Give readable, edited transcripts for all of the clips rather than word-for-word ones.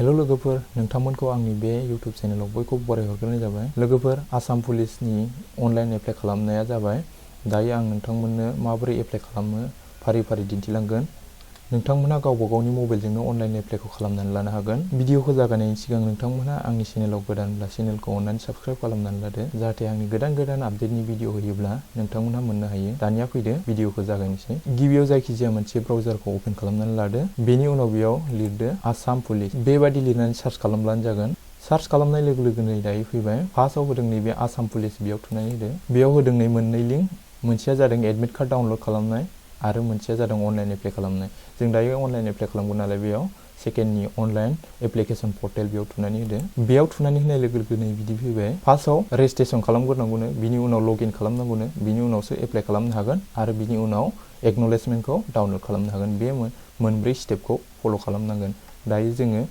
Hello लोगोफोर, नोंथांमोनखौ आंनि बे YouTube चेनेलाव बयखौबो बराय हरग्रोनाय जाबाय। लोगोफोर, आसाम पुलिसनि अनलाइन एप्लाइ खालामनाया जाबाय। दायो आं नोंथांमोननो माबोरै एप्लाइ खालामो फारि फारि दिन्थिलांगोन। नोंथांमोना गावबा गावनि मबाइलजोंनो अनलाइन एप्लाइखौ खालामनानै लानो हागोन। भिडिअखौ जागायनायनि सिगां नोंथांमोना आंनि चेनेलाव गोदानब्ला चेनेलखौ अननानै साबस्क्राइब खालामनानै लादो, जाहाथे आंनि गोदान आपडेटनि भिडिअ होयोब्ला नोंथांमोनहा मोननो हायो। दानिया फैदो, भिडिअखौ जागायनोसै। गिबियाव जायखिजाया मोनसे ब्राउजारखौ ओपन खालामनानै लादो। बेनि उनाव बेयाव लिरदो आसाम पुलिस। बेबादि लिरनानै सार्च खालामब्लानो जागोन। सार्च खालामनाय लोगो लोगोनो दायो फैबाय। फार्स्टआव होदों नैबे आसाम पुलिस, बेयाव थुनानै होदो। बेयाव होदों नै मोननै लिंक, मोनसेया जादों एडमिट कार्ड डाउनलड खालामनाय आरो मोनसेया जादों अनलाइन एप्लाइ खालामनाय। जों दायो अनलाइन एप्लाइ खालामगोन नालाय बेयाव सेकेन्डनि अनलाइन एप्लिकेसन पर्टेल बेयाव थुनानै होदो। बेयाव थुनानै होनाय लोगो लोगोनो बिदि फैबाय। फार्स्टआव रेजिस्ट्रेसन खालामग्रोनांगौनो, बिनि उनाव लगिन खालामनांगौनो, बिनि उनावसो एप्लाइ खालामनो हागोन आरो बिनि उनाव एक्न'लेजमेन्टखौ डाउनलड खालामनो हागोन। बे मोनब्रै स्टेपखौ फल' खालामनांगोन। दायो जोङो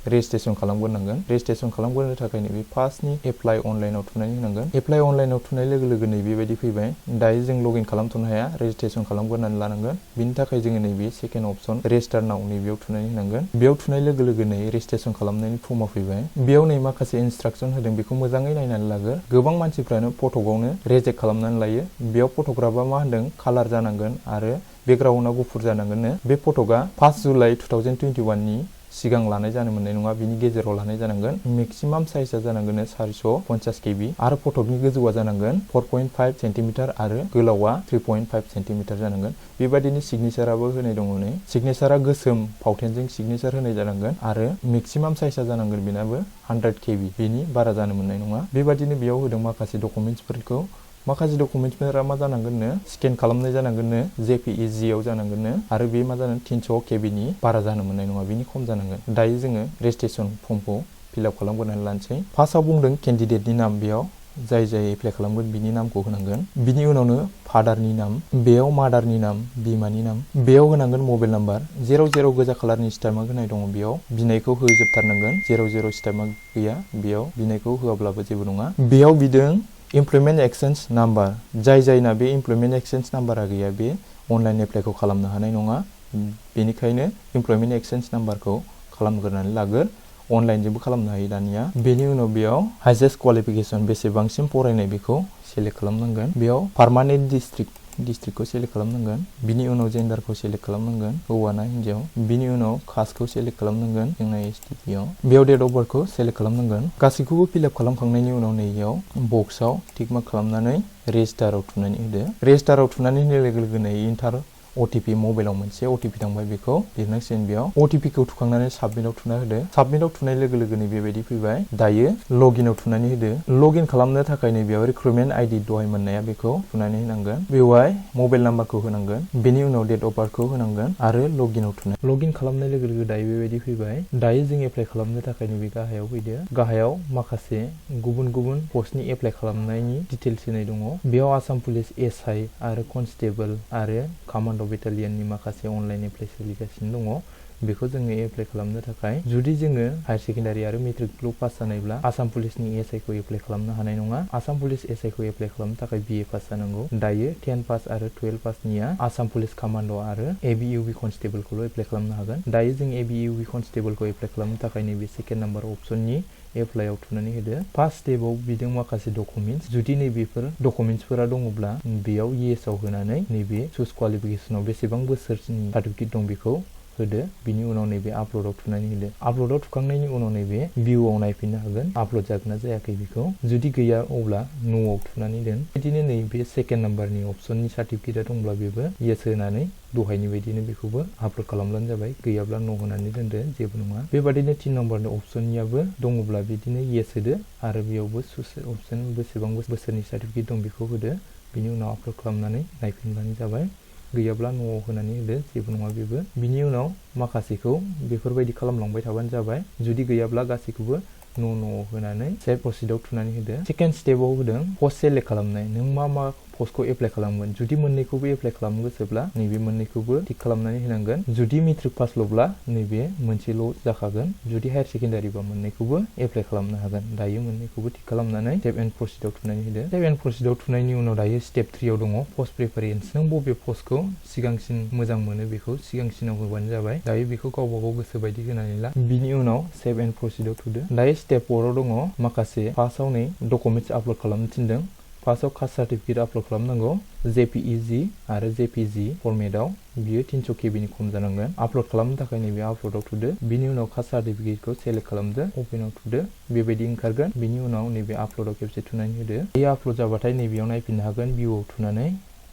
रेजिस्ट्रेसन खालामग्रोनांगोन। रेजिस्ट्रेसन खालामग्रोनो थाखाय नैबे फार्स्टनि एप्लाइ अनलाइनाव थुनानै होनांगोन। एप्लाइ अनलाइनाव थुनाय लोगो लोगो बेबायदि फैबाय। दायो जों लगिन खालामथ'नो हाया, रेजिस्ट्रेसन खालामग्रोनानै लानांगोन। बिनि थाखाय जोङो नैबे सेकेन्ड अपसन रेजिस्टार नाउ नैबेयाव थुनानै होनांगोन। बेयाव थुनाय लोगो लोगोनो रेजिस्ट्रेसन खालामनायनि फर्मआ फैबाय। बेयाव नै माखासे इनस्ट्राक्सन होदों, बेखौ मोजाङै नायनानै लागोर। गोबां मानसिफ्रानो फट'आवनो रेजेक्ट खालामनानै लायो। बेयाव फट'ग्राफा मा होनदों, कालार जानांगोन आरो बेकग्राउन्डआ गुफुर जानांगोननो। बे फट'आ 5 जुलाइ 2021नि सिगां लानाय जानो मोननाय नङा, बिनि गेजेराव लानाय जानांगोन। मेक्सिमाम साइजआ जानांगोन 450 KB आरो फटकनि गोजौआ जानांगोन 4.5 सेन्टिमिटार आरो गोलावा 3.5 सेन्टिमिटार जानांगोन। बेबायदिनो सिगनेचाराबो होनाय दङ नै। सिगनेचारा गोसोम फावथेनजों सिगनेचार होनाय जानांगोन आरो मेक्सिमाम साइजआ जानांगोन बेनाबो 100 KB, बेनि बारा जानो मोननाय नङा। बेबायदिनो बेयाव होदों माखासे डकुमेन्ट्सफोरखौ। माखासे डकुमेन्ट्सफोरा मा जानांगोननो, स्केन खालामनाय जानांगोननो, JPEG-आव जानांगोननो आरो बे मा जागोन 300 KBनि बारा जानो मोननाय नङा, बिनि खम जानांगोन। दायो जोङो रेजिस्ट्रेसन फर्मखौ फिलआप खालामग्रोनानै लानोसै। फार्स्टआव बुंदों केन्डिडेटनि नाम, बेयाव जाय एप्लाइ खालामगोन बिनि नामखौ होनांगोन। बिनि उनावनो फादारनि नाम, बेयाव मादारनि नाम, बिमानि नाम, बेयाव होनांगोन मबाइल नाम्बार। 00 गोजा कालारनि स्टाइमा होनाय दङ, बेयाव बिनायखौ होजोबथारनांगोन। 00 स्टाइमा गैया, बेयाव बिनायखौ होआब्लाबो जेबो नङा। बेयाव बिदों इमप्लयमेन्ट एक्सचेन्ज नाम्बार। जायना बे इमप्लयमेन्ट एक्सचेन्ज नाम्बारा गैया, बे अनलाइन एप्लाइखौ खालामनो हानाय नङा। बेनिखायनो इमप्लयमेन्ट एक्सचेन्ज नाम्बारखौ खालामग्रोनानै लागोर। अनलाइनजोंबो खालामनो हायो दानिया। बेनि उनाव बेयाव हाइजेस्ट क्वालिफिकेसन, बेसेबांसिम फरायनाय बेखौ सेलेक्ट खालामनांगोन। बेयाव पार्मानेन्ट डिस्ट्रिक्टखौ सेलेक्ट खालामनांगोन। बिनि उनाव जेन्डारखौ सेलेक्ट खालामनांगन, हौवा ना हिन्जाव। बिनि उनाव कास्टखौ सेलेक्ट खालामनांगोन, जोंना STP-आव। बेयाव डेट अफ बार्थखौ सेलेक्ट खालामनांगोन। गासैखौबो फिलआप खालामखांनायनि उनाव नैयाव बक्सआव टिक मार्क खालामनानै रेजिस्टाराव थुनानै होदो। रेजिस्टाराव थुनानै होनाय लोगो लोगोनो इन्टार OTP, मबाइलाव मोनसे OTP थांबाय, बेखौ लिरनांसिगोन। बेयाव OTP-खौ थुखांनानै साबमिटआव थुना होदो। साबमिटआव थुनाय लोगो लोगोनो बेबायदि फैबाय। दायो लगिनआव थुनानै होदो। लगिन खालामनो थाखाय बेयाव रिक्रुटमेन्ट ID दहाय मोननाया, बेखौ थुनानै होनांगोन। बेवहाय मबाइल नाम्बारखौ होनांगोन, बेनि उनाव डेट अफ बार्थखौ होनांगोन आरो लगिनआव थुनाय। लगिन खालामनाय लोगो लोगो दायो बेबायदि फैबाय। दायो जों एप्लाइ खालामनो थाखाय नैबे गाहायाव फैदो। गाहायाव माखासे गुबुन गुबुन पस्टनि एप्लाइ खालामनायनि डिटेल्स होनाय दङ। बेयाव आसाम पुलिस SI आरो कनस्टेबल आरो कामान्ड' बेटालियननि माखासे अनलाइन एप्लाइ सोलिगासिनो दङ। बेखौ जोङो एप्लाइ खालामनो थाखाय, जुदि जोङो हायार सेकेन्डारि आरो मेट्रिकल' पास जानायब्ला आसाम पुलिसनि SI खौ एप्लाइ खालामनो हानाय नङा। आसाम पुलिस SI खौ एप्लाइ खालामनो थाखाय BA पास जानांगौ। दायो 10 पास आरो 12 पासनिया आसाम पुलिस कामान्ड' आरो ABUB कनस्टेबलखौल' एप्लाइ खालामनो हागोन। दायो जों ABUB कनस्टेबलखौ एप्लाइ खालामनो थाखाय नैबे सेकेन्ड नाम्बार अपसननि एप्लाइआव थुनानै होदो। फार्स्ट स्टेपआव बिदों माखासे डकुमेन्ट्स। जुदि नैबेफोर डकुमेन्ट्सफोरा दङब्ला बेयाव येसआव होनानै नैबे चुज क्वालिफिकेसनाव बेसेबां बोसोरनि सार्टिफिकेट दं बेखौ होदो। बिनि उनाव नैबे आपल'डआव थुनानै होदो। आपल'डआव थुखांनायनि उनाव नैबे भिउआव नायफिननो हागोन आपल'ड जागोन ना जायाखै बेखौ। जुदि गैया अब्ला न'आव थुनानै दोन। बिदिनो नैबे सेकेन्ड नाम्बारनि अपसननि सार्टिफिकेटआ दंब्ला बेबो येस होनानै दहायनि बायदिनो बेखौबो आपल'ड खालामब्लानो जाबाय। गैयाब्ला न' होनानै दोनदो, जेबो नङा। बेबादिनो 3 नाम्बारनि अपसननियाबो दङब्ला बिदिनो येस होदो आरो बेयावबो अपसन बेसेबां बोसोरनि सार्टिफिकेट दं बेखौ होदो। बिनि उनाव आपल'ड खालामनानै नायफिनब्लानो जाबाय। गैयाब्ला न'आव होनानै होदो, जेबो नङा बेबो। बिनि उनाव माखासेखौ बेफोरबायदि खालामलांबाय थाबानो जाबाय। जुदि गैयाब्ला गासैखौबो न'आव होनानै सेभ प्रसिडआव थुनानै होदो। सेकेन्ड स्टेपआव होदों पस्ट सेलेक्ट खालामनाय। नों मा पस्टखौ एप्लाइ खालामगोन। जुदि मोननैखौबो एप्लाइ खालामनो गोसोब्ला नैबे मोननैखौबो टिक खालामनानै होनांगोन। जुदि मेट्रिक पासल'ब्ला नैबे मोनसेल' जाखागोन। जुदि हायार सेकेन्डारिबा मोननैखौबो एप्लाइ खालामनो हागोन। दायो मोननैखौबो टिक खालामनानै सेभ एन्ड प्रसिडआव थुनानै होदो। सेभ एन्ड प्रसिडआव थुनायनि उनाव दायो स्टेप 3 आव दङ पस्ट प्रेफारेन्स। नों बबे पस्टखौ सिगांसिन मोजां मोनो बेखौ सिगांसिनाव होबानो जाबाय। दायो बेखौ गावबा गाव गोसो बायदि होनानै ला। बिनि उनाव सेभ एन्ड प्रसिडआव थुदो। दायो स्टेप 4 आव दङ माखासे फार्स्टआव नै डकुमेन्टस आपल'ड खालामनो थिनदों। फार्स्टआव कास्ट सार्टिफिकेट आपल'ड खालामनांगौ JPEG आरो JPG फरमेटआव। बियो 300 KB नि खम जानांगोन। आपल'ड खालामनो थाखाय नैबे आपल'डआव थुदो। बिनि उनाव कास्ट सार्टिफिकेटखौ सेलेक्ट खालामदो, अपेनआव थुदो। बेबायदि ओंखारगोन। बिनि उनाव नैबे आपल'डआव खेबसे थुनानै होदो। बे आपल'ड जाबाथाय नैबेयाव नायफिननो हागोन भिउआव थुनानै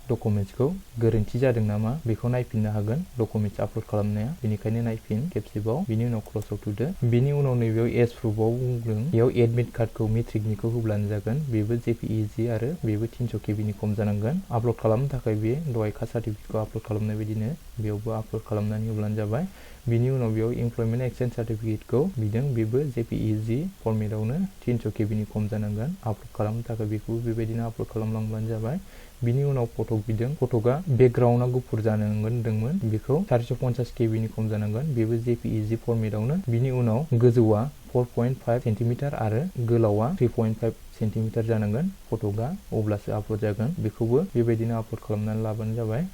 डकुमेन्ट्सखौ गोरोन्थि जादों नामा बेखौ नायफिननो हागोन। डकुमेन्ट्स आपल'ड खालामनाया बेनिखायनो नायफिन खेबसेबाव। बिनि उनाव क्ल'सआव थुदो। बिनि उनाव नैबेयाव एज प्रुफआव बुंदों बेयाव एडमिट कार्डखौ मेट्रिकनिखौ होब्लानो जागोन। बेबो JPEG आरो बेबो 300 KB नि खम जानांगोन। आपल'ड खालामनो थाखाय बे दहाय कास्ट सार्टिफिकेटखौ आपल'ड खालामनाय बायदिनो बेयावबो आपल'ड खालामनानै होब्लानो जाबाय। बिनि उनाव बेयाव इमप्लयमेन्ट एक्सचेन्ज सार्टिफिकेटखौ बिदों, बेबो JPEG फरमेटआवनो 300 KB नि खम जानांगोन। आपल'ड खालामनो थाखाय बेखौबो बेबायदिनो आपल'ड खालामलांब्लानो जाबाय। बिनि उनाव फटक बिदों, फटकआ बेकग्राउन्डआ गुफुर जानांगोन होनदोंमोन। बेखौ 450 KB नि खम जानांगोन। बेबो JPEG फरमेटआवनो। बिनि उनाव गोजौआ 4.5 सेन्टिमिटार आरो गोलावआ 3.5 सेन्टिमिटार जानांगोन फटकआ, अब्लासो आपल'ड जागोन। बेखौबो बेबायदिनो आपल'ड खालामनानै लाबानो जाबाय।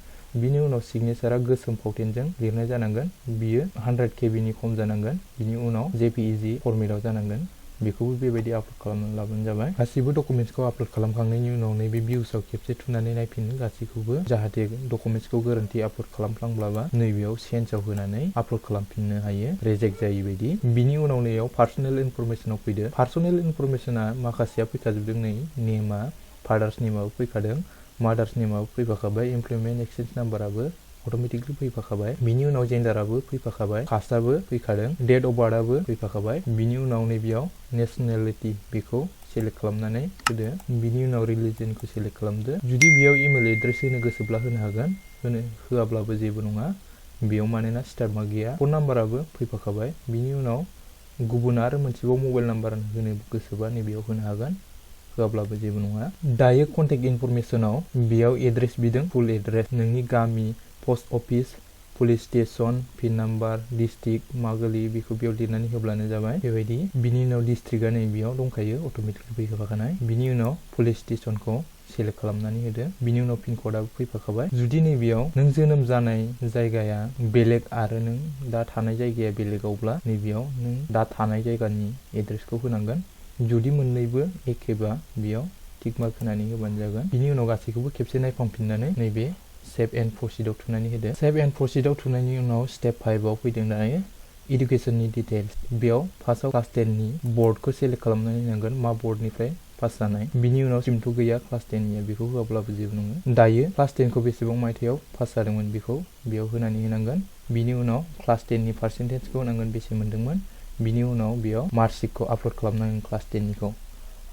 बिनि उनाव सिगनेचारा गोसोम फावटेनजों लिरनाय जानांगोन। बियो 100 KB नि खम जानांगोन। बिनि उनाव JPEG फरमेटआव जानांगोन। बेखौबो बेबायदि आपल'ड खालामनानै लाबानो जाबाय। गासिबो डकुमेन्ट्सखौ आपल'ड खालामखांनायनि उनाव नैबे भिउसआव खेबसे थुनानै नायफिन गासैखौबो, जाहाथे डकुमेन्ट्सखौ गोरोन्थि आपल'ड खालामफ्लांब्लाबा नैबेयाव चेन्जआव होनानै आपल'ड खालामफिननो हायो रिजेक्ट जायै बायदि। बिनि उनाव नैयाव पार्सनेल इनफरमेसनाव फैदो। पार्सनेल इनफरमेसना माखासेया फैखाजोबदों नै, नेमा, फादार्स नेमाबो फैखादों, मादार्स नेमाबो फैफाखाबाय, इमप्लयमेन्ट एक्सचेन्ज नाम्बाराबो अट'मेटिकलि फैफाखाबाय। बिनि उनाव जेन्डाराबो फैफाखाबाय, कास्टआबो फैखादों, डेट अफ बार्थआबो फैफाखाबाय। बिनि उनाव नैबेयाव नेसनेलिटि बेखौ सेलेक्ट खालामनानै होदो। बिनि उनाव रिलिजनखौ सेलेक्ट खालामदो। जुदि बेयाव इमेल एड्रेस होनो गोसोब्ला होनो हागोन, होआब्लाबो जेबो नङा बेयाव, मानोना स्टार मार्क गैया। फन नाम्बाराबो फैफाखाबाय। बिनि उनाव गुबुन आरो मोनसेबाव मबाइल नाम्बार होनो गोसोबा नैबेयाव होनो हागोन, होआब्लाबो जेबो नङा। दायो कन्टेक्ट इनफरमेसनाव बेयाव एड्रेस बिदों, फुल एड्रेस, नोंनि गामि, post office, police station, pin number, district मा गोलैयो बेखौ बेयाव लिरनानै होब्लानो जाबाय बेबायदि। बिनि उनाव डिस्ट्रिक्टआ नै बेयाव दंखायो अट'मेटिकलि फैफाखानाय। बिनि उनाव पुलिस स्टेसनखौ सेलेक्ट खालामनानै होदो। बिनि उनाव पिन क'डआबो फैफाखाबाय। जुदि नैबेयाव नों जोनोम जानाय जायगाया बेलेग आरो नों दा थानाय जायगाया बेलेगावब्ला नैबेयाव नों दा थानाय जायगानि एड्रेसखौ होनांगोन। जुदि मोननैबो एखेबा बेयाव टिक मार्क होनानै होबानो जागोन। बिनि उनाव गासैखौबो खेबसे नायफामफिननानै नैबे सेभ एन्ड प्रसिडआव थुनानै होदो। सेभ एन्ड प्रसिडआव थुनायनि उनाव स्टेप 5 आव फैदों दायो इडुकेसननि डिटेल्स। बेयाव फार्स्टआव क्लास 10 नि बर्डखौ सेलेक्ट खालामनानै होनांगोन, मा बर्डनिफ्राय पास जानाय। बिनि उनाव सिमथ' गैया क्लास 10 निया, बेखौ होआब्लाबो जेबो नङा। दायो क्लास 10 खौ बेसेबां मायथाइयाव पास जादोंमोन बेखौ बेयाव होनानै होनांगोन। बिनि उनाव क्लास 10 नि पार्सेन्टेजखौ होनांगोन, बेसे मोन्दोंमोन। बिनि उनाव बेयाव मार्कशिटखौ आपल'ड खालामनांगोन क्लास 10 निखौ।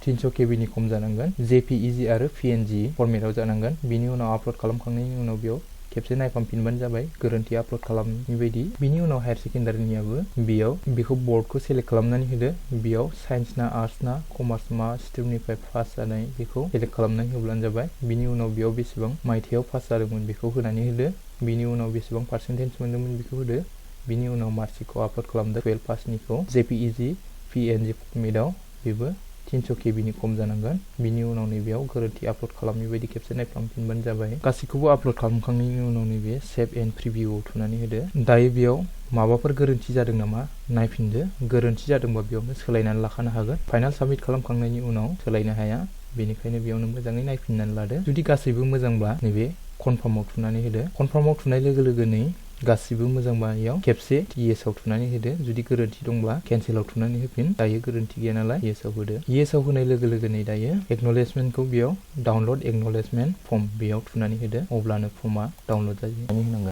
300 KB नि खम जानांगोन। JPEG आरो PNG फरमेटआव जानांगोन। बिनि उनाव आपल'ड खालामखांनायनि उनाव बेयाव खेबसे नायफामफिनबानो जाबाय गोरोन्थि आपल'ड खालामनाय बायदि। बिनि उनाव हायार सेकेन्डारिनियाबो बेयाव बेखौ बर्डखौ सेलेक्ट खालामनानै होदो। बेयाव साइन्स ना आर्टस ना कमार्स मा स्ट्रिमनिफ्राय पास जानाय बेखौ सेलेक्ट खालामनानै होब्लानो जाबाय। बिनि उनाव बेयाव बेसेबां मायथाइयाव पास जादोंमोन बेखौ होनानै होदो। बिनि उनाव बेसेबां पार्सेन्टेज मोन्दोंमोन बेखौ होदो। बिनि उनाव मार्कशिटखौ आपल'ड खालामदो 12 पासनिखौ JPEG PNG फरमेटआव, बेबो 300 KB नि खम जानांगोन। बिनि उनाव नैबेयाव गोरोन्थि आपल'ड खालामै बायदि खेबसे नायफ्लांफिनबानो जाबाय। गासैखौबो आपल'ड खालामखांनायनि उनाव नैबे सेभ एन्ड प्रिभिउआव थुनानै होदो। दायो बेयाव माबाफोर गोरोन्थि जादों नामा नायफिनदो। गोरोन्थि जादोंबा बेयावनो सोलायनानै लाखानो हागोन। फाइनाल साबमिट खालामखांनायनि उनाव सोलायनो हाया, बेनिखायनो बेयावनो मोजाङै नायफिननानै लादो। जुदि गासैबो मोजांब्ला नैबे कनफार्मआव थुनानै होदो। कनफार्मआव थुनाय लोगो लोगोनो गासिबो मोजांबा इयाव खेबसे येसआव थुनानै होदो। जुदि गोरोन्थि दंब्ला केन्सेलाव थुनानै होफिन। दायो गोरोन्थि गैया नालाय येसआव होदो। येसआव होनाय लोगो लोगोनो दायो एक्न'लेजमेन्टखौ बेयाव डाउनल'ड एक्न'लेजमेन्ट फर्म बेयाव थुनानै होदो। अब्लानो फर्मआ डाउनल'ड जायो होनांगोन।